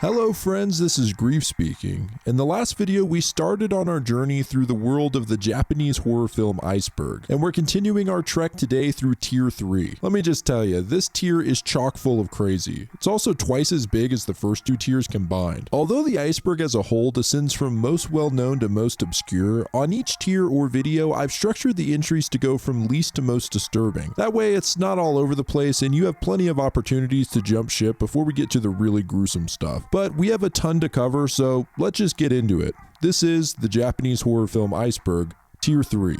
Hello friends, this is Grief speaking. In the last video, we started on our journey through the world of the Japanese horror film Iceberg, and we're continuing our trek today through Tier 3. Let me just tell you, this tier is chock full of crazy. It's also twice as big as the first two tiers combined. Although the iceberg as a whole descends from most well-known to most obscure, on each tier or video, I've structured the entries to go from least to most disturbing. That way, it's not all over the place, and you have plenty of opportunities to jump ship before we get to the really gruesome stuff. But we have a ton to cover, so let's just get into it. This is the Japanese horror film Iceberg, Tier 3.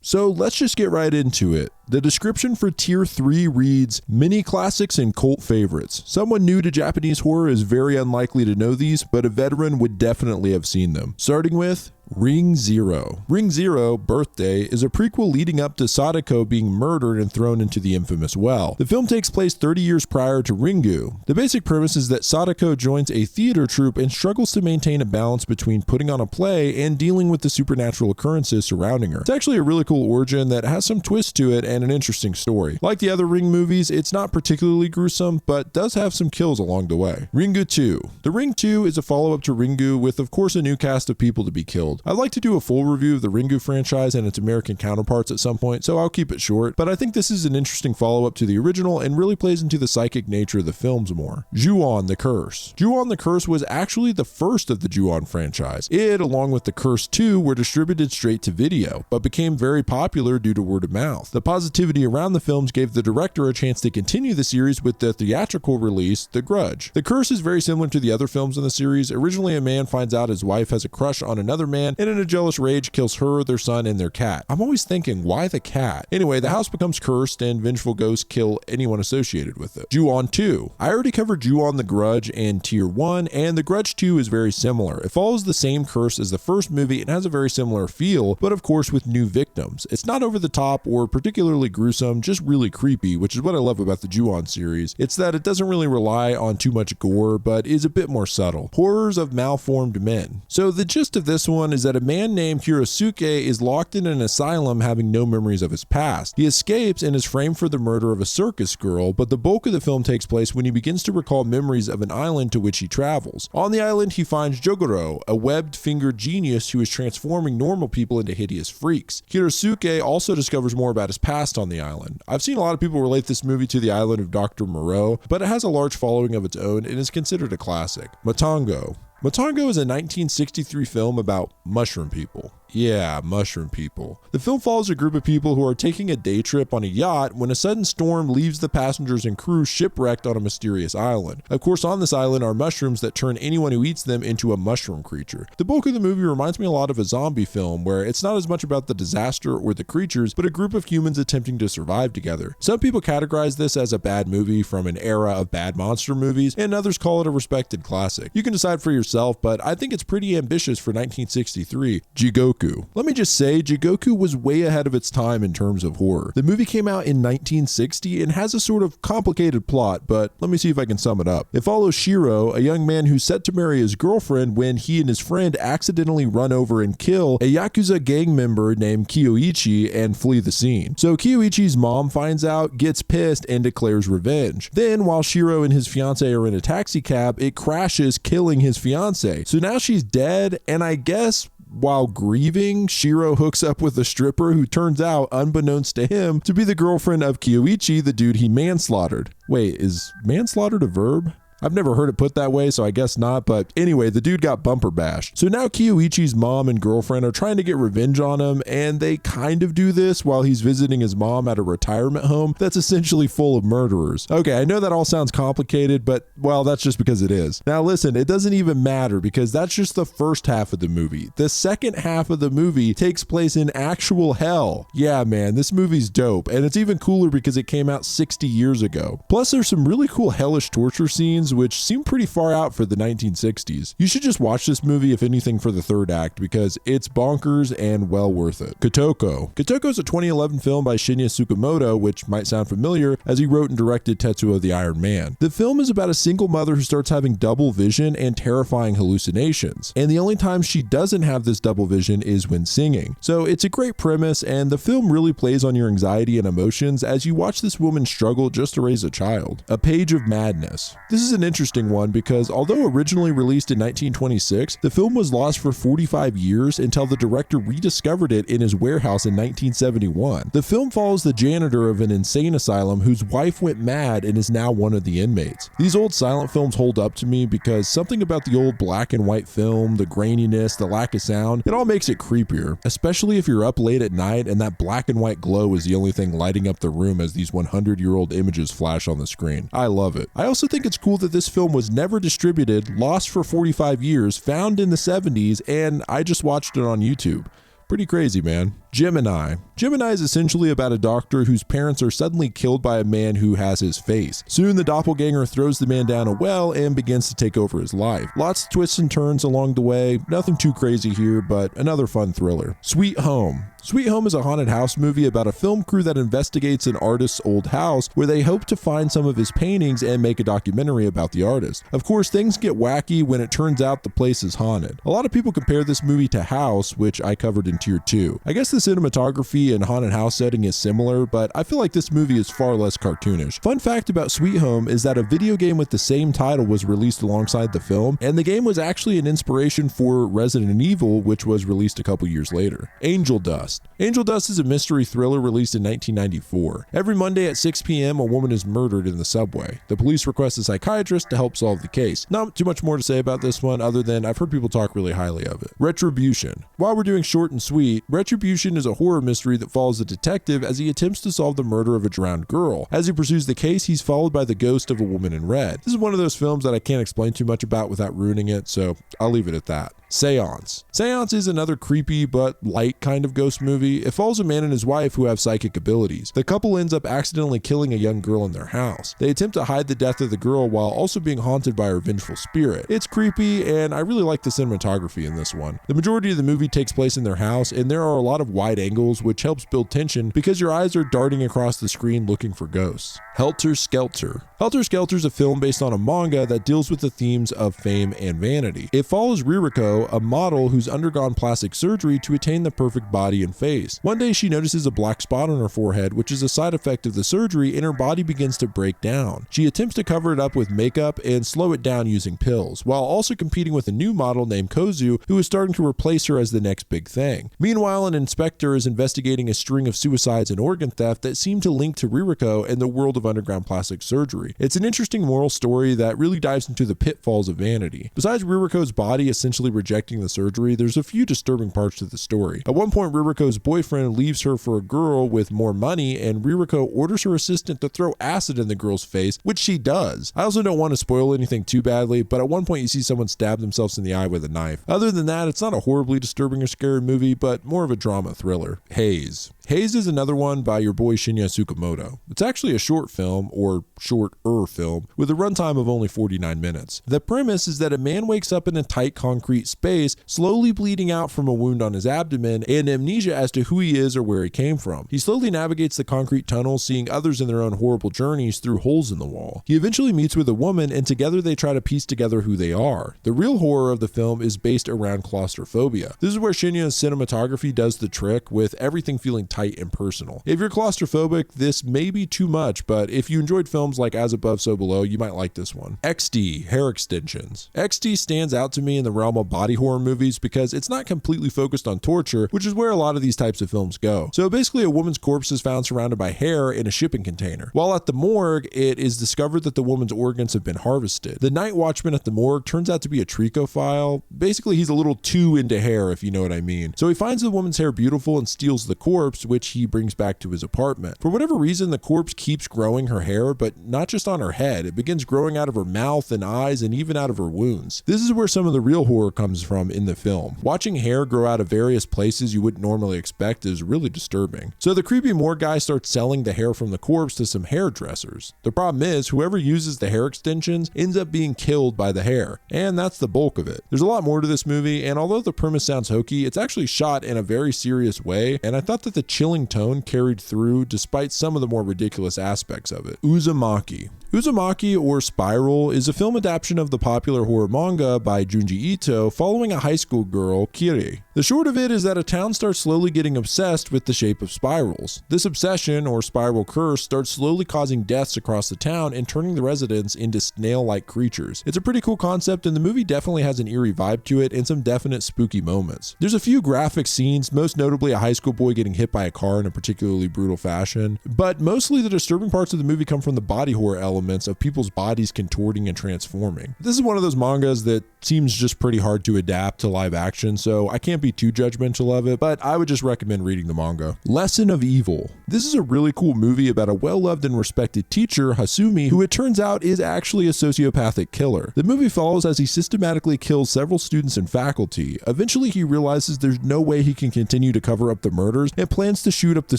So let's just get right into it. The description for Tier 3 reads, mini classics and cult favorites. Someone new to Japanese horror is very unlikely to know these, but a veteran would definitely have seen them. Starting with Ring Zero. Ring Zero, Birthday, is a prequel leading up to Sadako being murdered and thrown into the infamous well. The film takes place 30 years prior to Ringu. The basic premise is that Sadako joins a theater troupe and struggles to maintain a balance between putting on a play and dealing with the supernatural occurrences surrounding her. It's actually a really cool origin that has some twist to it and an interesting story. Like the other Ring movies, it's not particularly gruesome, but does have some kills along the way. Ringu 2. The Ring 2 is a follow-up to Ringu with, of course, a new cast of people to be killed. I'd like to do a full review of the Ringu franchise and its American counterparts at some point, so I'll keep it short, but I think this is an interesting follow-up to the original and really plays into the psychic nature of the films more. Ju-On the Curse. Ju-On the Curse was actually the first of the Ju-On franchise. It, along with The Curse 2, were distributed straight to video, but became very popular due to word of mouth. The positivity around the films gave the director a chance to continue the series with the theatrical release, The Grudge. The Curse is very similar to the other films in the series. Originally, a man finds out his wife has a crush on another man, and in a jealous rage kills her, their son, and their cat. I'm always thinking, why the cat? Anyway, the house becomes cursed and vengeful ghosts kill anyone associated with it. Ju-On 2. I already covered Ju-On the Grudge in Tier 1, and The Grudge 2 is very similar. It follows the same curse as the first movie and has a very similar feel, but of course with new victims. It's not over the top or particularly gruesome, just really creepy, which is what I love about the Ju-On series. It's that it doesn't really rely on too much gore, but is a bit more subtle. Horrors of Malformed Men. So the gist of this one is that a man named Hirosuke is locked in an asylum having no memories of his past. He escapes and is framed for the murder of a circus girl, but the bulk of the film takes place when he begins to recall memories of an island to which he travels. On the island, he finds Jogoro, a webbed-fingered genius who is transforming normal people into hideous freaks. Hirosuke also discovers more about his past on the island. I've seen a lot of people relate this movie to The Island of Dr. Moreau, but it has a large following of its own and is considered a classic. Matango. Matango is a 1963 film about mushroom people. Yeah, mushroom people. The film follows a group of people who are taking a day trip on a yacht when a sudden storm leaves the passengers and crew shipwrecked on a mysterious island. Of course, on this island are mushrooms that turn anyone who eats them into a mushroom creature. The bulk of the movie reminds me a lot of a zombie film where it's not as much about the disaster or the creatures, but a group of humans attempting to survive together. Some people categorize this as a bad movie from an era of bad monster movies, and others call it a respected classic. You can decide for yourself, but I think it's pretty ambitious for 1963. Jigoku. Let me just say, Jigoku was way ahead of its time in terms of horror. The movie came out in 1960 and has a sort of complicated plot, but let me see if I can sum it up. It follows Shiro, a young man who's set to marry his girlfriend when he and his friend accidentally run over and kill a Yakuza gang member named Kiyoichi and flee the scene. So Kiyoichi's mom finds out, gets pissed, and declares revenge. Then, while Shiro and his fiance are in a taxi cab, it crashes, killing his fiance. So now she's dead, and I guess while grieving, Shiro hooks up with a stripper who turns out, unbeknownst to him, to be the girlfriend of Kiyoichi, the dude he manslaughtered. Wait, is manslaughtered a verb? I've never heard it put that way, so I guess not, but anyway, the dude got bumper bashed. So now Kiyoichi's mom and girlfriend are trying to get revenge on him, and they kind of do this while he's visiting his mom at a retirement home that's essentially full of murderers. Okay, I know that all sounds complicated, but well, that's just because it is. Now listen, it doesn't even matter because that's just the first half of the movie. The second half of the movie takes place in actual hell. Yeah, man, this movie's dope, and it's even cooler because it came out 60 years ago. Plus, there's some really cool hellish torture scenes which seem pretty far out for the 1960s. You should just watch this movie if anything for the third act because it's bonkers and well worth it. Kotoko. Kotoko is a 2011 film by Shinya Tsukamoto, which might sound familiar as he wrote and directed Tetsuo the Iron Man. The film is about a single mother who starts having double vision and terrifying hallucinations, and the only time she doesn't have this double vision is when singing. So it's a great premise, and the film really plays on your anxiety and emotions as you watch this woman struggle just to raise a child. A Page of Madness. This is an interesting one because although originally released in 1926, the film was lost for 45 years until the director rediscovered it in his warehouse in 1971. The film follows the janitor of an insane asylum whose wife went mad and is now one of the inmates. These old silent films hold up to me because something about the old black and white film, the graininess, the lack of sound, it all makes it creepier, especially if you're up late at night and that black and white glow is the only thing lighting up the room as these 100-year-old images flash on the screen. I love it. I also think it's cool that this film was never distributed, lost for 45 years, found in the 70s, and I just watched it on YouTube. Pretty crazy, man. Gemini. Gemini is essentially about a doctor whose parents are suddenly killed by a man who has his face. Soon the doppelganger throws the man down a well and begins to take over his life. Lots of twists and turns along the way, nothing too crazy here, but another fun thriller. Sweet Home. Sweet Home is a haunted house movie about a film crew that investigates an artist's old house where they hope to find some of his paintings and make a documentary about the artist. Of course, things get wacky when it turns out the place is haunted. A lot of people compare this movie to House, which I covered in Tier 2. I guess the cinematography and haunted house setting is similar, but I feel like this movie is far less cartoonish. Fun fact about Sweet Home is that a video game with the same title was released alongside the film, and the game was actually an inspiration for Resident Evil, which was released a couple years later. Angel Dust. Angel Dust is a mystery thriller released in 1994. Every Monday at 6 p.m., a woman is murdered in the subway. The police request a psychiatrist to help solve the case. Not too much more to say about this one other than I've heard people talk really highly of it. Retribution. While we're doing short and sweet, Retribution is a horror mystery that follows a detective as he attempts to solve the murder of a drowned girl. As he pursues the case, he's followed by the ghost of a woman in red. This is one of those films that I can't explain too much about without ruining it, so I'll leave it at that. Seance. Seance is another creepy but light kind of ghost movie. It follows a man and his wife who have psychic abilities. The couple ends up accidentally killing a young girl in their house. They attempt to hide the death of the girl while also being haunted by her vengeful spirit. It's creepy, and I really like the cinematography in this one. The majority of the movie takes place in their house, and there are a lot of wide angles, which helps build tension because your eyes are darting across the screen looking for ghosts. Helter Skelter. Helter Skelter is a film based on a manga that deals with the themes of fame and vanity. It follows Ririko, a model who's undergone plastic surgery to attain the perfect body and face. One day she notices a black spot on her forehead, which is a side effect of the surgery, and her body begins to break down. She attempts to cover it up with makeup and slow it down using pills, while also competing with a new model named Gozu, who is starting to replace her as the next big thing. Meanwhile, an inspector is investigating a string of suicides and organ theft that seem to link to Ririko and the world of underground plastic surgery. It's an interesting moral story that really dives into the pitfalls of vanity. Besides Ririko's body essentially rejecting the surgery, there's a few disturbing parts to the story. At one point, Ririko's boyfriend leaves her for a girl with more money, and Ririko orders her assistant to throw acid in the girl's face, which she does. I also don't want to spoil anything too badly, but at one point you see someone stab themselves in the eye with a knife. Other than that, it's not a horribly disturbing or scary movie, but more of a drama thriller. Haze. Haze is another one by your boy Shinya Tsukamoto. It's actually a short film, or shorter film, with a runtime of only 49 minutes. The premise is that a man wakes up in a tight concrete space, slowly bleeding out from a wound on his abdomen, and amnesia as to who he is or where he came from. He slowly navigates the concrete tunnel, seeing others in their own horrible journeys through holes in the wall. He eventually meets with a woman, and together they try to piece together who they are. The real horror of the film is based around claustrophobia. This is where Shinya's cinematography does the trick, with everything feeling tight and personal. If you're claustrophobic, this may be too much, but if you enjoyed films like As Above, So Below, you might like this one. Exte, hair extensions. Exte stands out to me in the realm of body horror movies because it's not completely focused on torture, which is where a lot of these types of films go. So basically, a woman's corpse is found surrounded by hair in a shipping container. While at the morgue, it is discovered that the woman's organs have been harvested. The night watchman at the morgue turns out to be a trichophile. Basically, he's a little too into hair, if you know what I mean. So he finds the woman's hair beautiful and steals the corpse, which he brings back to his apartment. For whatever reason, the corpse keeps growing her hair, but not just on her head. It begins growing out of her mouth and eyes and even out of her wounds. This is where some of the real horror comes from in the film. Watching hair grow out of various places you wouldn't normally expect is really disturbing. So the creepy morgue guy starts selling the hair from the corpse to some hairdressers. The problem is, whoever uses the hair extensions ends up being killed by the hair, and that's the bulk of it. There's a lot more to this movie, and although the premise sounds hokey, it's actually shot in a very serious way, and I thought that the chilling tone carried through despite some of the more ridiculous aspects of it. Uzumaki. Uzumaki, or Spiral, is a film adaptation of the popular horror manga by Junji Ito following a high school girl, Kiri. The short of it is that a town starts slowly getting obsessed with the shape of spirals. This obsession, or spiral curse, starts slowly causing deaths across the town and turning the residents into snail-like creatures. It's a pretty cool concept, and the movie definitely has an eerie vibe to it and some definite spooky moments. There's a few graphic scenes, most notably a high school boy getting hit by a car in a particularly brutal fashion, but mostly the disturbing parts of the movie come from the body horror elements of people's bodies contorting and transforming. This is one of those mangas that seems just pretty hard to adapt to live action, so I can't be too judgmental of it, but I would just recommend reading the manga. Lesson of Evil. This is a really cool movie about a well-loved and respected teacher, Hasumi, who it turns out is actually a sociopathic killer. The movie follows as he systematically kills several students and faculty. Eventually, he realizes there's no way he can continue to cover up the murders and plans to shoot up the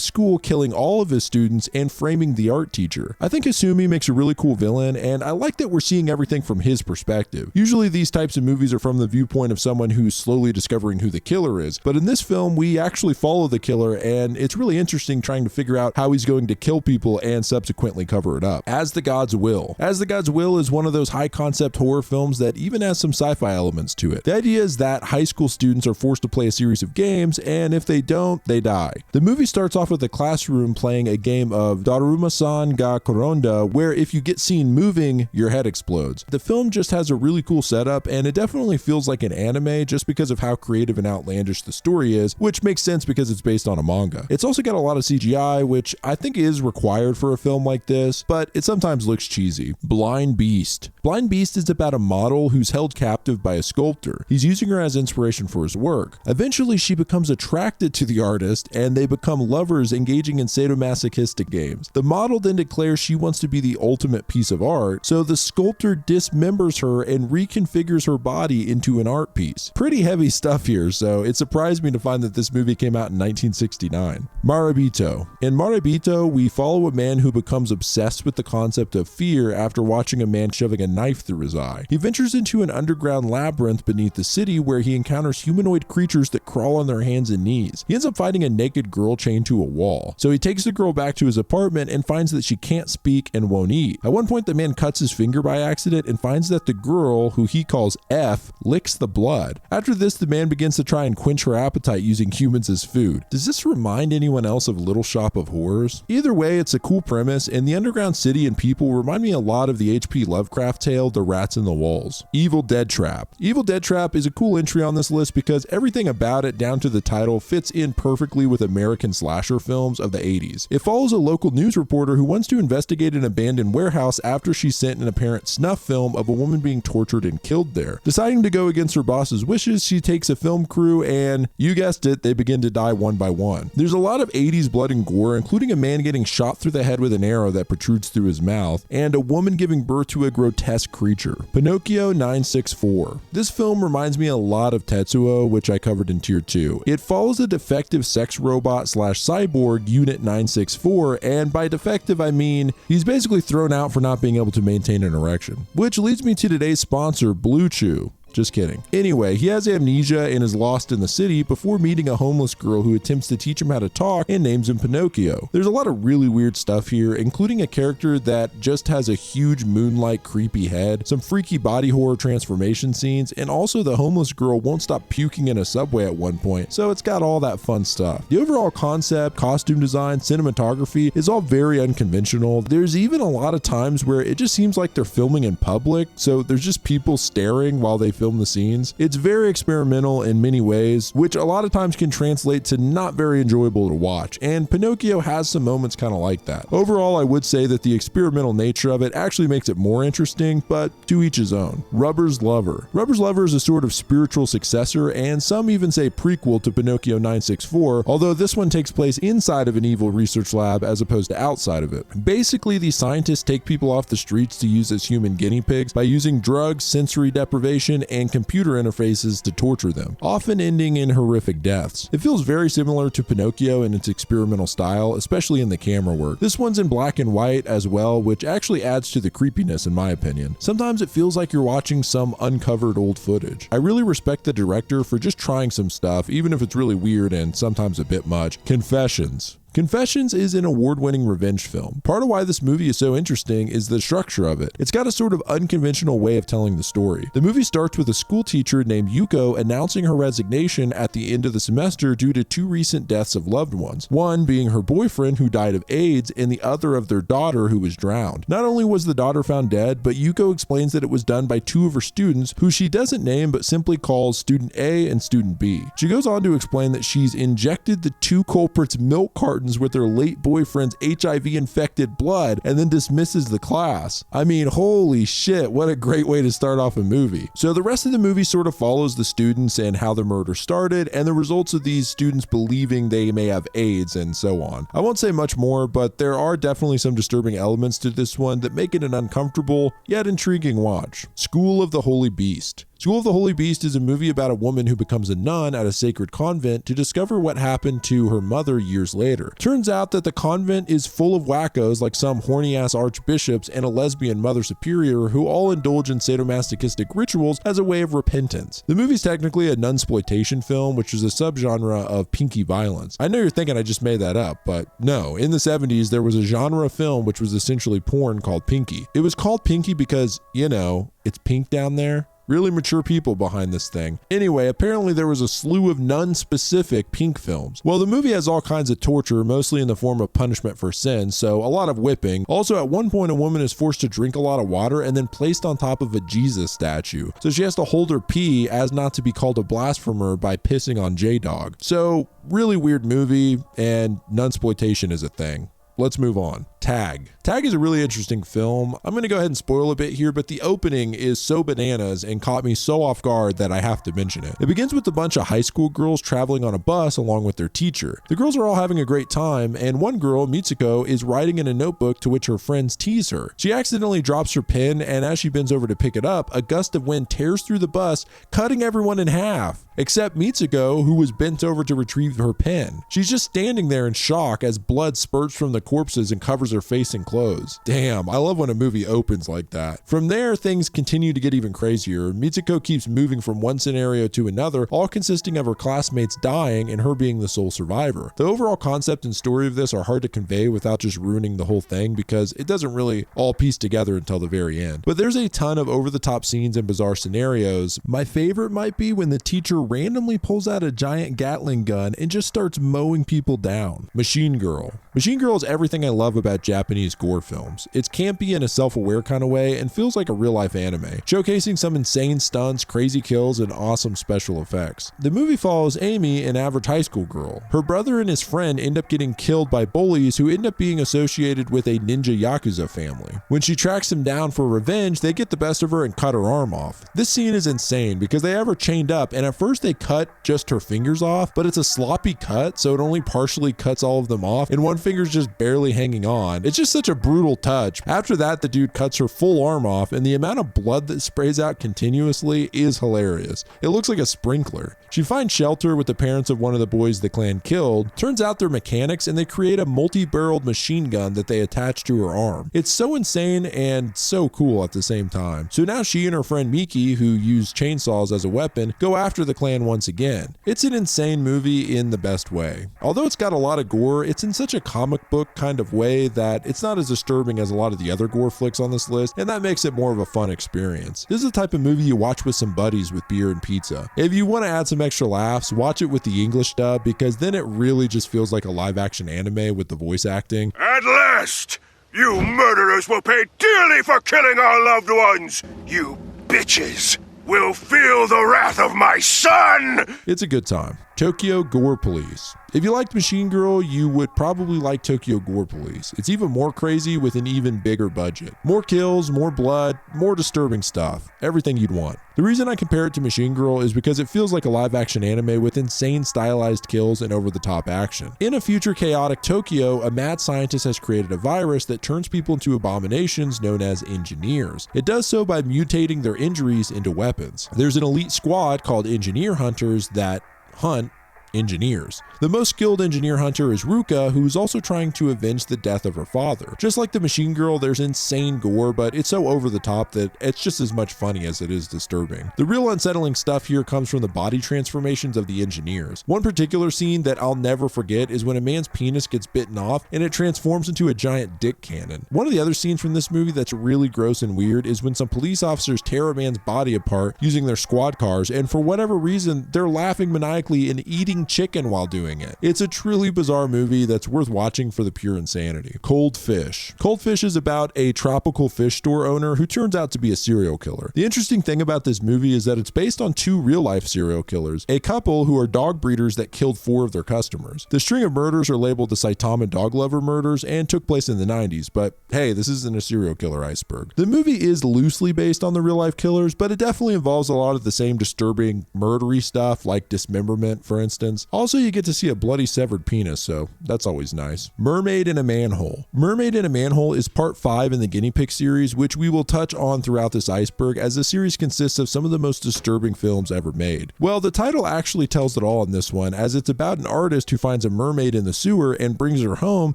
school, killing all of his students and framing the art teacher. I think Hasumi makes a really cool villain, and I like that we're seeing everything from his perspective. Usually these types of movies are from the viewpoint of someone who's slowly discovering who the killer is, but in this film we actually follow the killer, and it's really interesting trying to figure out how he's going to kill people and subsequently cover it up. As the Gods Will. As the Gods Will is one of those high concept horror films that even has some sci-fi elements to it. The idea is that high school students are forced to play a series of games, and if they don't, they die. The movie starts off with a classroom playing a game of Daruma-san ga Koronda, where if you get seen moving, your head explodes. The film just has a really cool setup, and it definitely feels like an anime just because of how creative and outlandish the story is, which makes sense because it's based on a manga. It's also got a lot of CGI, which I think is required for a film like this, but it sometimes looks cheesy. Blind Beast. Blind Beast is about a model who's held captive by a sculptor. He's using her as inspiration for his work. Eventually, she becomes attracted to the artist, and they become lovers engaging in sadomasochistic games. The model then declares she wants to be the ultimate piece of art, so the sculptor dismembers her and reconfigures her body into an art piece. Pretty heavy stuff here, so it surprised me to find that this movie came out in 1969. Marebito. In Marebito, we follow a man who becomes obsessed with the concept of fear after watching a man shoving a knife through his eye. He ventures into an underground labyrinth beneath the city where he encounters humanoid creatures that crawl on their hands and knees. He ends up fighting a naked girl chained to a wall. So he takes the girl back to his apartment and finds that she can't speak and won't eat. At one point, the man cuts his finger by accident and finds that the girl, who he calls F, licks the blood. After this, the man begins to try and quench her appetite using humans as food. Does this remind anyone else of Little Shop of Horrors? Either way, it's a cool premise, and the underground city and people remind me a lot of the H.P. Lovecraft tale, The Rats in the Walls. Evil Dead Trap. Evil Dead Trap is a cool entry on this list because everything about it, down to the title, fits in perfectly with American slasher films of the 80s. It follows a local news reporter who wants to investigate an abandoned warehouse after she sent an apparent snuff film of a woman being tortured and killed there. Deciding to go against her boss's wishes, she takes a film crew and, you guessed it, they begin to die one by one. There's a lot of 80s blood and gore, including a man getting shot through the head with an arrow that protrudes through his mouth, and a woman giving birth to a grotesque creature. Pinocchio 964. This film reminds me a lot of Tetsuo, which I covered in Tier 2. It follows a defective sex robot slash cyborg, Unit 964, and by defective I mean he's basically thrown out for not being able to maintain an erection. Which leads me to today's sponsor, Blue Chew. Just kidding. Anyway, he has amnesia and is lost in the city before meeting a homeless girl who attempts to teach him how to talk and names him Pinocchio. There's a lot of really weird stuff here, including a character that just has a huge moon-like creepy head, some freaky body horror transformation scenes, and also the homeless girl won't stop puking in a subway at one point, so it's got all that fun stuff. The overall concept, costume design, cinematography is all very unconventional. There's even a lot of times where it just seems like they're filming in public, so there's just people staring while they film the scenes. It's very experimental in many ways, which a lot of times can translate to not very enjoyable to watch, and Pinocchio has some moments kind of like that. Overall, I would say that the experimental nature of it actually makes it more interesting, but to each his own. Rubber's Lover. Rubber's Lover is a sort of spiritual successor, and some even say prequel to Pinocchio 964, although this one takes place inside of an evil research lab as opposed to outside of it. Basically, these scientists take people off the streets to use as human guinea pigs by using drugs, sensory deprivation, and computer interfaces to torture them, often ending in horrific deaths. It feels very similar to Pinocchio in its experimental style, especially in the camera work. This one's in black and white as well, which actually adds to the creepiness in my opinion. Sometimes it feels like you're watching some uncovered old footage. I really respect the director for just trying some stuff, even if it's really weird and sometimes a bit much. Confessions. Confessions is an award-winning revenge film. Part of why this movie is so interesting is the structure of it. It's got a sort of unconventional way of telling the story. The movie starts with a school teacher named Yuko announcing her resignation at the end of the semester due to 2 recent deaths of loved ones, one being her boyfriend who died of AIDS and the other of their daughter who was drowned. Not only was the daughter found dead, but Yuko explains that it was done by 2 of her students who she doesn't name but simply calls Student A and Student B. She goes on to explain that she's injected the 2 culprits' milk cartons with their late boyfriend's HIV-infected blood and then dismisses the class. I mean, holy shit, what a great way to start off a movie. So the rest of the movie sort of follows the students and how the murder started and the results of these students believing they may have AIDS and so on. I won't say much more, but there are definitely some disturbing elements to this one that make it an uncomfortable yet intriguing watch. School of the Holy Beast. School of the Holy Beast is a movie about a woman who becomes a nun at a sacred convent to discover what happened to her mother years later. Turns out that the convent is full of wackos like some horny-ass archbishops and a lesbian mother superior who all indulge in sadomasochistic rituals as a way of repentance. The movie's technically a nunsploitation film, which is a subgenre of pinky violence. I know you're thinking I just made that up, but no. In the 70s, there was a genre of film which was essentially porn called pinky. It was called pinky because, you know, it's pink down there. Really mature people behind this thing. Anyway, apparently there was a slew of nun-specific pink films. Well, the movie has all kinds of torture, mostly in the form of punishment for sin, so a lot of whipping. Also, at one point, a woman is forced to drink a lot of water and then placed on top of a Jesus statue. So she has to hold her pee as not to be called a blasphemer by pissing on J-Dog. So, really weird movie, and nunsploitation is a thing. Let's move on. Tag. Tag is a really interesting film. I'm going to go ahead and spoil a bit here, but the opening is so bananas and caught me so off guard that I have to mention it. It begins with a bunch of high school girls traveling on a bus along with their teacher. The girls are all having a great time, and one girl, Mitsuko, is writing in a notebook to which her friends tease her. She accidentally drops her pen, and as she bends over to pick it up, a gust of wind tears through the bus, cutting everyone in half, except Mitsuko, who was bent over to retrieve her pen. She's just standing there in shock as blood spurts from the corpses and covers her face and clothes. Damn, I love when a movie opens like that. From there, things continue to get even crazier. Mitsuko keeps moving from one scenario to another, all consisting of her classmates dying and her being the sole survivor. The overall concept and story of this are hard to convey without just ruining the whole thing because it doesn't really all piece together until the very end. But there's a ton of over-the-top scenes and bizarre scenarios. My favorite might be when the teacher randomly pulls out a giant Gatling gun and just starts mowing people down. Machine Girl. Machine Girl is everything I love about Japanese gore films. It's campy in a self-aware kind of way and feels like a real-life anime, showcasing some insane stunts, crazy kills, and awesome special effects. The movie follows Amy, an average high school girl. Her brother and his friend end up getting killed by bullies who end up being associated with a ninja yakuza family. When she tracks them down for revenge, they get the best of her and cut her arm off. This scene is insane because they have her chained up, and at first they cut just her fingers off, but it's a sloppy cut, so it only partially cuts all of them off, and one finger's just barely hanging on. It's just such a brutal touch. After that, the dude cuts her full arm off, and the amount of blood that sprays out continuously is hilarious. It looks like a sprinkler. She finds shelter with the parents of one of the boys the clan killed. Turns out they're mechanics, and they create a multi-barreled machine gun that they attach to her arm. It's so insane and so cool at the same time. So now she and her friend Miki, who use chainsaws as a weapon, go after the clan once again. It's an insane movie in the best way. Although it's got a lot of gore, it's in such a comic book kind of way that it's not as disturbing as a lot of the other gore flicks on this list, and that makes it more of a fun experience. This is the type of movie you watch with some buddies with beer and pizza. If you want to add some extra laughs, watch it with the English dub because then it really just feels like a live action anime with the voice acting. At last, you murderers will pay dearly for killing our loved ones. You bitches will feel the wrath of my son! It's a good time. Tokyo Gore Police. If you liked Machine Girl, you would probably like Tokyo Gore Police. It's even more crazy with an even bigger budget. More kills, more blood, more disturbing stuff. Everything you'd want. The reason I compare it to Machine Girl is because it feels like a live-action anime with insane stylized kills and over-the-top action. In a future chaotic Tokyo, a mad scientist has created a virus that turns people into abominations known as engineers. It does so by mutating their injuries into weapons. There's an elite squad called Engineer Hunters that hunt engineers. The most skilled engineer hunter is Ruka, who is also trying to avenge the death of her father. Just like the machine girl, there's insane gore, but it's so over the top that it's just as much funny as it is disturbing. The real unsettling stuff here comes from the body transformations of the engineers. One particular scene that I'll never forget is when a man's penis gets bitten off and it transforms into a giant dick cannon. One of the other scenes from this movie that's really gross and weird is when some police officers tear a man's body apart using their squad cars, and for whatever reason, they're laughing maniacally and eating chicken while doing it. It's a truly bizarre movie that's worth watching for the pure insanity. Cold Fish. Cold Fish is about a tropical fish store owner who turns out to be a serial killer. The interesting thing about this movie is that it's based on two real-life serial killers, a couple who are dog breeders that killed 4 of their customers. The string of murders are labeled the Saitama dog lover murders and took place in the 90s, but hey, this isn't a serial killer iceberg. The movie is loosely based on the real-life killers, but it definitely involves a lot of the same disturbing murdery stuff like dismemberment, for instance. Also, you get to see a bloody severed penis, so that's always nice. Mermaid in a Manhole. Mermaid in a Manhole is part 5 in the Guinea Pig series, which we will touch on throughout this iceberg, as the series consists of some of the most disturbing films ever made. Well, the title actually tells it all in this one, as it's about an artist who finds a mermaid in the sewer and brings her home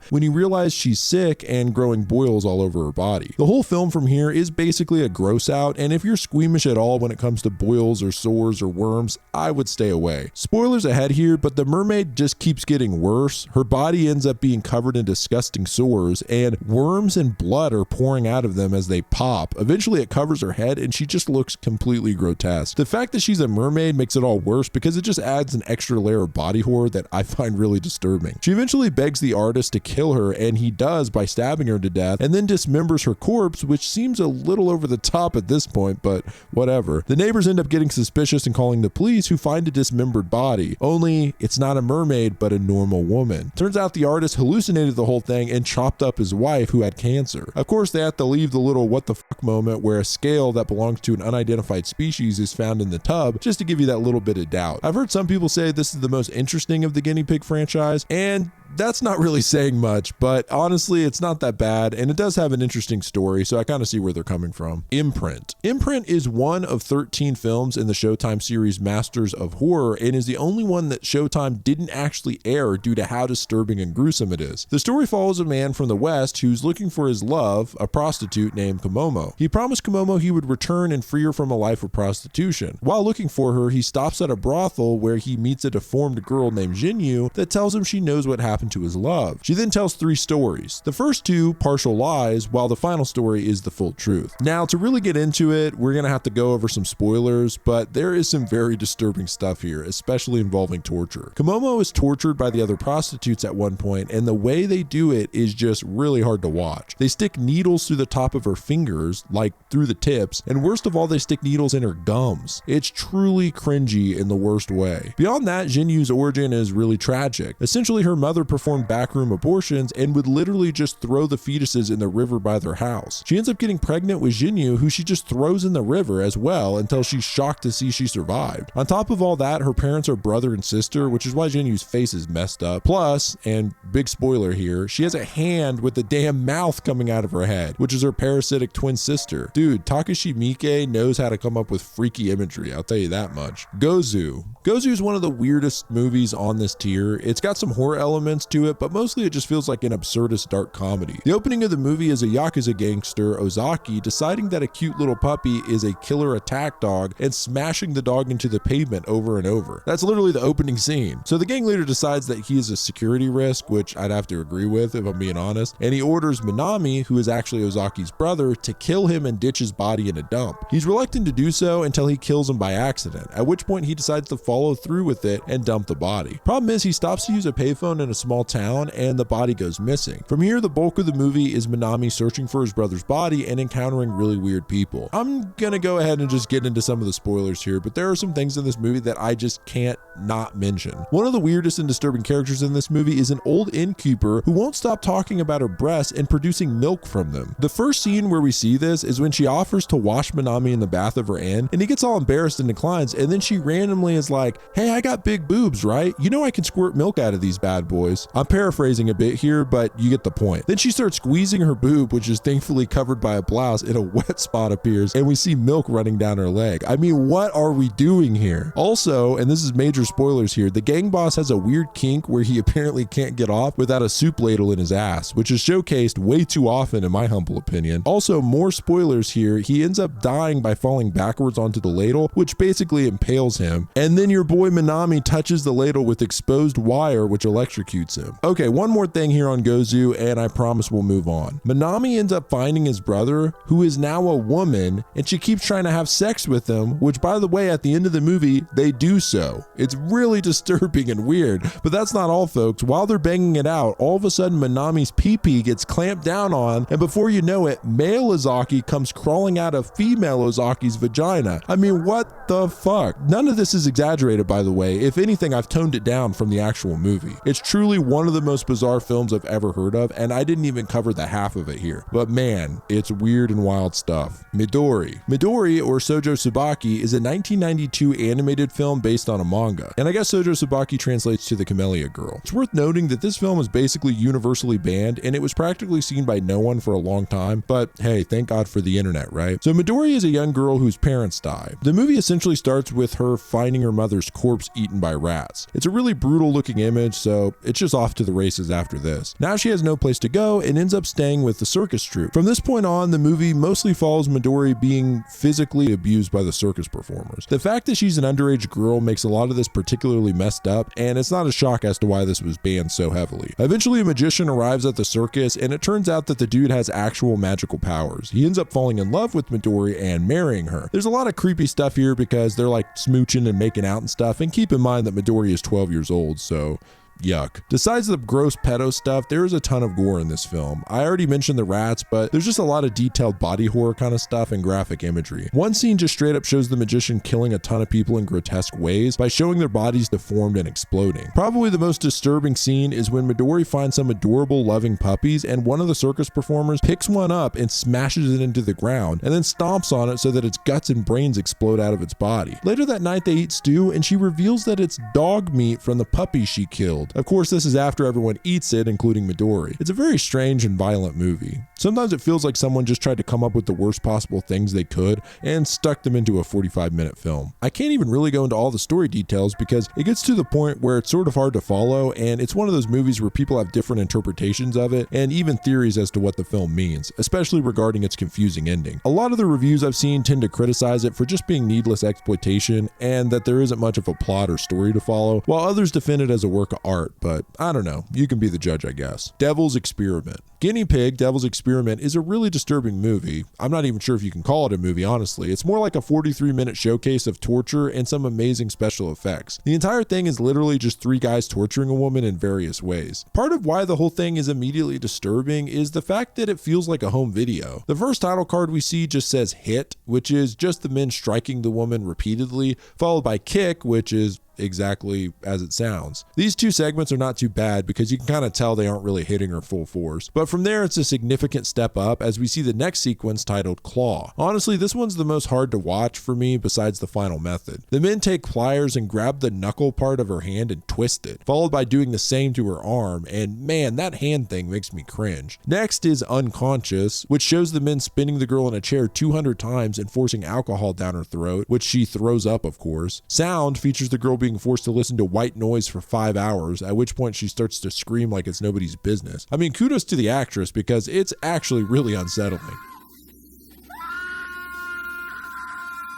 when he realizes she's sick and growing boils all over her body. The whole film from here is basically a gross out, and if you're squeamish at all when it comes to boils or sores or worms, I would stay away. Spoilers ahead here, but the mermaid just keeps getting worse. Her body ends up being covered in disgusting sores, and worms and blood are pouring out of them as they pop. Eventually it covers her head and she just looks completely grotesque. The fact that she's a mermaid makes it all worse because it just adds an extra layer of body horror that I find really disturbing. She eventually begs the artist to kill her, and he does by stabbing her to death, and then dismembers her corpse, which seems a little over the top at this point, but whatever. The neighbors end up getting suspicious and calling the police, who find a dismembered body. Only it's not a mermaid, but a normal woman. Turns out the artist hallucinated the whole thing and chopped up his wife, who had cancer. Of course, they have to leave the little what the fuck moment where a scale that belongs to an unidentified species is found in the tub, just to give you that little bit of doubt. I've heard some people say this is the most interesting of the Guinea Pig franchise, and that's not really saying much, but honestly, it's not that bad, and it does have an interesting story, so I kind of see where they're coming from. Imprint. Imprint is one of 13 films in the Showtime series Masters of Horror, and is the only one that Showtime didn't actually air due to how disturbing and gruesome it is. The story follows a man from the West who's looking for his love, a prostitute named Komomo. He promised Komomo he would return and free her from a life of prostitution. While looking for her, he stops at a brothel where he meets a deformed girl named Jinyu that tells him she knows what happened to his love. She then tells 3 stories. The first 2 partial lies, while the final story is the full truth. Now, to really get into it, we're gonna have to go over some spoilers, but there is some very disturbing stuff here, especially involving torture. Komomo is tortured by the other prostitutes at one point, and the way they do it is just really hard to watch. They stick needles through the top of her fingers, like through the tips, and worst of all, they stick needles in her gums. It's truly cringy in the worst way. Beyond that, Jinyu's origin is really tragic. Essentially, her mother performed backroom abortions and would literally just throw the fetuses in the river by their house. She ends up getting pregnant with Jinyu, who she just throws in the river as well until she's shocked to see she survived. On top of all that, her parents are brother and sister, which is why Jinyu's face is messed up. Plus, and big spoiler here, she has a hand with the damn mouth coming out of her head, which is her parasitic twin sister. Dude, Takashi Miike knows how to come up with freaky imagery, I'll tell you that much. Gozu. Gozu is one of the weirdest movies on this tier. It's got some horror elements to it, but mostly it just feels like an absurdist dark comedy. The opening of the movie is a Yakuza gangster, Ozaki, deciding that a cute little puppy is a killer attack dog and smashing the dog into the pavement over and over. That's literally the opening scene. So the gang leader decides that he is a security risk, which I'd have to agree with if I'm being honest, and he orders Minami, who is actually Ozaki's brother, to kill him and ditch his body in a dump. He's reluctant to do so until he kills him by accident, at which point he decides to follow through with it and dump the body. Problem is, he stops to use a payphone in a small town and the body goes missing. From here, the bulk of the movie is Minami searching for his brother's body and encountering really weird people. I'm gonna go ahead and just get into some of the spoilers here, but there are some things in this movie that I just can't not mention. One of the weirdest and disturbing characters in this movie is an old innkeeper who won't stop talking about her breasts and producing milk from them. The first scene where we see this is when she offers to wash Minami in the bath of her inn, and he gets all embarrassed and declines, and then she randomly is like, "Hey, I got big boobs, right? You know I can squirt milk out of these bad boys." voice. I'm paraphrasing a bit here, but you get the point. Then she starts squeezing her boob, which is thankfully covered by a blouse, and a wet spot appears, and we see milk running down her leg. I mean, what are we doing here? Also, and this is major spoilers here, the gang boss has a weird kink where he apparently can't get off without a soup ladle in his ass, which is showcased way too often in my humble opinion. Also, more spoilers here, he ends up dying by falling backwards onto the ladle, which basically impales him. And then your boy Minami touches the ladle with exposed wire, which electrocutes him. Okay, one more thing here on Gozu, and I promise we'll move on. Minami ends up finding his brother, who is now a woman, and she keeps trying to have sex with him, which by the way, at the end of the movie, they do so. It's really disturbing and weird, but that's not all, folks. While they're banging it out, all of a sudden Minami's pee-pee gets clamped down on, and before you know it, male Ozaki comes crawling out of female Ozaki's vagina. I mean, what the fuck? None of this is exaggerated, by the way. If anything, I've toned it down from the actual movie. It's truly one of the most bizarre films I've ever heard of, and I didn't even cover the half of it here. But man, it's weird and wild stuff. Midori. Midori, or Shoujo Tsubaki, is a 1992 animated film based on a manga, and I guess Shoujo Tsubaki translates to the Camellia Girl. It's worth noting that this film is basically universally banned, and it was practically seen by no one for a long time, but hey, thank God for the internet, right? So Midori is a young girl whose parents die. The movie essentially starts with her finding her mother's corpse eaten by rats. It's a really brutal looking image, so it's just off to the races after this. Now she has no place to go and ends up staying with the circus troupe. From this point on, the movie mostly follows Midori being physically abused by the circus performers. The fact that she's an underage girl makes a lot of this particularly messed up, and it's not a shock as to why this was banned so heavily. Eventually a magician arrives at the circus, and it turns out that the dude has actual magical powers. He ends up falling in love with Midori and marrying her. There's a lot of creepy stuff here because they're like smooching and making out and stuff, and keep in mind that Midori is 12 years old, so yuck. Besides the gross pedo stuff, there is a ton of gore in this film. I already mentioned the rats, but there's just a lot of detailed body horror kind of stuff and graphic imagery. One scene just straight up shows the magician killing a ton of people in grotesque ways by showing their bodies deformed and exploding. Probably the most disturbing scene is when Midori finds some adorable loving puppies, and one of the circus performers picks one up and smashes it into the ground and then stomps on it so that its guts and brains explode out of its body. Later that night they eat stew, and she reveals that it's dog meat from the puppy she killed. Of course, this is after everyone eats it, including Midori. It's a very strange and violent movie. Sometimes it feels like someone just tried to come up with the worst possible things they could and stuck them into a 45-minute film. I can't even really go into all the story details because it gets to the point where it's sort of hard to follow, and it's one of those movies where people have different interpretations of it and even theories as to what the film means, especially regarding its confusing ending. A lot of the reviews I've seen tend to criticize it for just being needless exploitation and that there isn't much of a plot or story to follow, while others defend it as a work of art. But I don't know, you can be the judge, I guess. Devil's Experiment. Guinea Pig, Devil's Experiment is a really disturbing movie. I'm not even sure if you can call it a movie, honestly. It's more like a 43-minute showcase of torture and some amazing special effects. The entire thing is literally just three guys torturing a woman in various ways. Part of why the whole thing is immediately disturbing is the fact that it feels like a home video. The first title card we see just says hit, which is just the men striking the woman repeatedly, followed by kick, which is exactly as it sounds. These two segments are not too bad because you can kind of tell they aren't really hitting her full force. But from there, it's a significant step up as we see the next sequence titled Claw. Honestly, this one's the most hard to watch for me besides the final method. The men take pliers and grab the knuckle part of her hand and twist it, followed by doing the same to her arm, and man, that hand thing makes me cringe. Next is Unconscious, which shows the men spinning the girl in a chair 200 times and forcing alcohol down her throat, which she throws up, of course. Sound features the girl being forced to listen to white noise for 5 hours, at which point she starts to scream like it's nobody's business. I mean, kudos to the actress because it's actually really unsettling.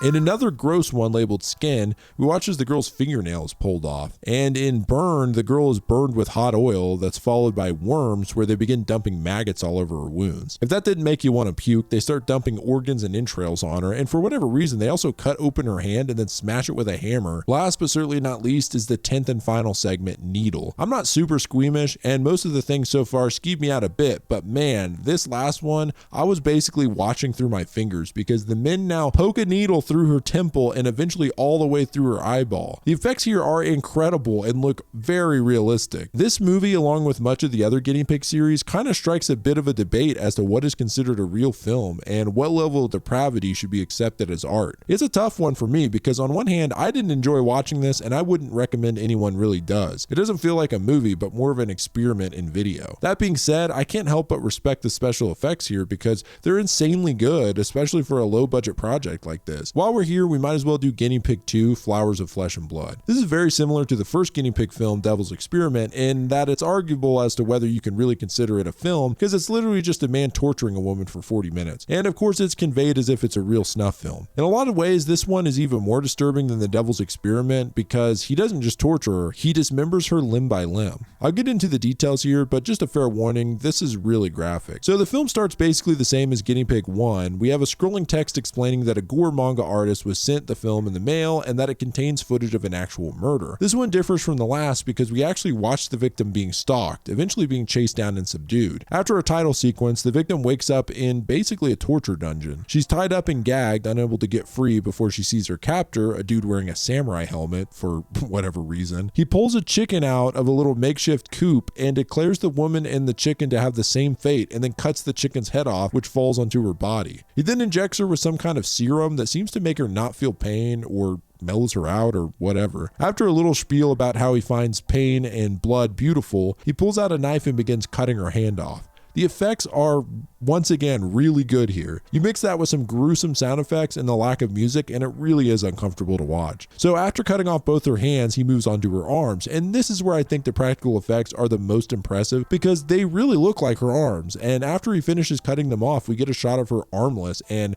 In another gross one labeled Skin, we watch as the girl's fingernails pulled off. And in Burn, the girl is burned with hot oil that's followed by worms where they begin dumping maggots all over her wounds. If that didn't make you want to puke, they start dumping organs and entrails on her, and for whatever reason, they also cut open her hand and then smash it with a hammer. Last but certainly not least is the 10th and final segment, Needle. I'm not super squeamish, and most of the things so far skeeve me out a bit, but man, this last one, I was basically watching through my fingers because the men now poke a needle through through her temple and eventually all the way through her eyeball. The effects here are incredible and look very realistic. This movie, along with much of the other Guinea Pig series, kind of strikes a bit of a debate as to what is considered a real film and what level of depravity should be accepted as art. It's a tough one for me because on one hand, I didn't enjoy watching this and I wouldn't recommend anyone really does. It doesn't feel like a movie, but more of an experiment in video. That being said, I can't help but respect the special effects here because they're insanely good, especially for a low budget project like this. While we're here, we might as well do Guinea Pig 2, Flowers of Flesh and Blood. This is very similar to the first Guinea Pig film, Devil's Experiment, in that it's arguable as to whether you can really consider it a film because it's literally just a man torturing a woman for 40 minutes. And of course, it's conveyed as if it's a real snuff film. In a lot of ways, this one is even more disturbing than the Devil's Experiment because he doesn't just torture her, he dismembers her limb by limb. I'll get into the details here, but just a fair warning, this is really graphic. So the film starts basically the same as Guinea Pig 1. We have a scrolling text explaining that a Gore manga artist was sent the film in the mail and that it contains footage of an actual murder. This one differs from the last because we actually watch the victim being stalked, eventually being chased down and subdued. After a title sequence, the victim wakes up in basically a torture dungeon. She's tied up and gagged, unable to get free before she sees her captor, a dude wearing a samurai helmet for whatever reason. He pulls a chicken out of a little makeshift coop and declares the woman and the chicken to have the same fate and then cuts the chicken's head off, which falls onto her body. He then injects her with some kind of serum that seems to make her not feel pain or mellows her out or whatever. After a little spiel about how he finds pain and blood beautiful, he pulls out a knife and begins cutting her hand off. The effects are, once again, really good here. You mix that with some gruesome sound effects and the lack of music, and it really is uncomfortable to watch. So after cutting off both her hands, he moves on to her arms, and this is where I think the practical effects are the most impressive because they really look like her arms. And after he finishes cutting them off, we get a shot of her armless, and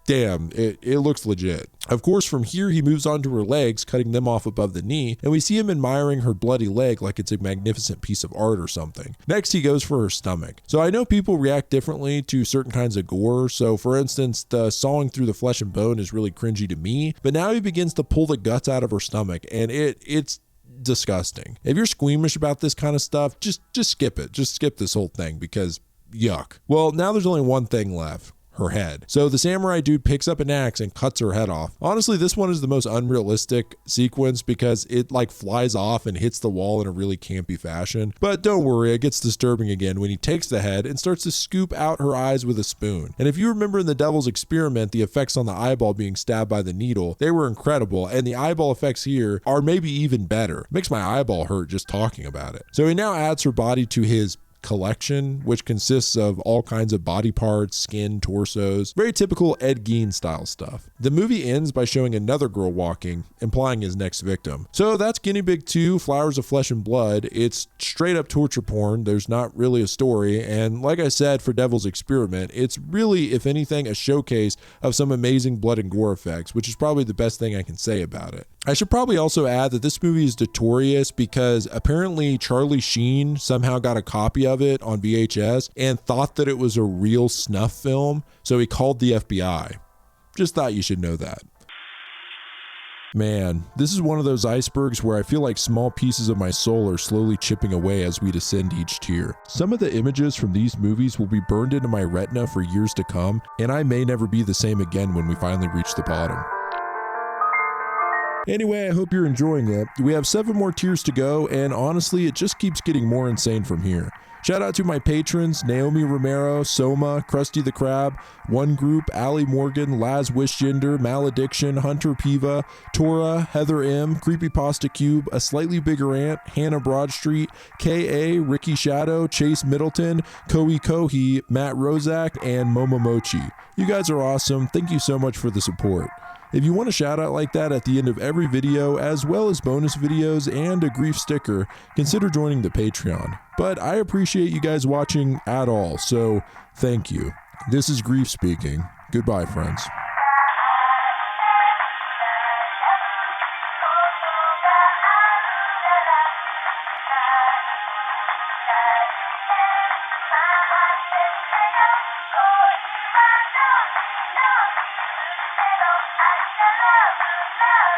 damn, it looks legit. Of course, from here, he moves on to her legs, cutting them off above the knee, and we see him admiring her bloody leg like it's a magnificent piece of art or something. Next, he goes for her stomach. So I know people react differently to certain kinds of gore. So for instance, the sawing through the flesh and bone is really cringy to me, but now he begins to pull the guts out of her stomach, and it's disgusting. If you're squeamish about this kind of stuff, just skip it. Just skip this whole thing because yuck. Well, now there's only one thing left. Her head. So the samurai dude picks up an axe and cuts her head off. Honestly, this one is the most unrealistic sequence because it like flies off and hits the wall in a really campy fashion. But don't worry, it gets disturbing again when he takes the head and starts to scoop out her eyes with a spoon. And if you remember in the Devil's Experiment, the effects on the eyeball being stabbed by the needle, they were incredible. And the eyeball effects here are maybe even better. It makes my eyeball hurt just talking about it. So he now adds her body to his collection, which consists of all kinds of body parts, skin, torsos, very typical Ed Gein style stuff. The movie ends by showing another girl walking, implying his next victim. So that's Guinea Pig 2, Flowers of Flesh and Blood. It's straight up torture porn. There's not really a story. And like I said, for Devil's Experiment, it's really, if anything, a showcase of some amazing blood and gore effects, which is probably the best thing I can say about it. I should probably also add that this movie is notorious because apparently Charlie Sheen somehow got a copy of it on VHS and thought that it was a real snuff film, so he called the FBI. Just thought you should know that. Man, this is one of those icebergs where I feel like small pieces of my soul are slowly chipping away as we descend each tier. Some of the images from these movies will be burned into my retina for years to come, and I may never be the same again when we finally reach the bottom. Anyway, I hope you're enjoying it. We have 7 more tiers to go, and honestly, it just keeps getting more insane from here. Shout out to my patrons, Naomi Romero, Soma, Krusty the Crab, One Group, Ali Morgan, Laz Wishgender, Malediction, Hunter Piva, Tora, Heather M, Creepypasta Cube, A Slightly Bigger Ant, Hannah Broadstreet, K.A., Ricky Shadow, Chase Middleton, Koei Kohi, Matt Rozak, and Momomochi. You guys are awesome. Thank you so much for the support. If you want a shout out like that at the end of every video, as well as bonus videos and a grief sticker, consider joining the Patreon. But I appreciate you guys watching at all, so thank you. This is Grief speaking. Goodbye, friends.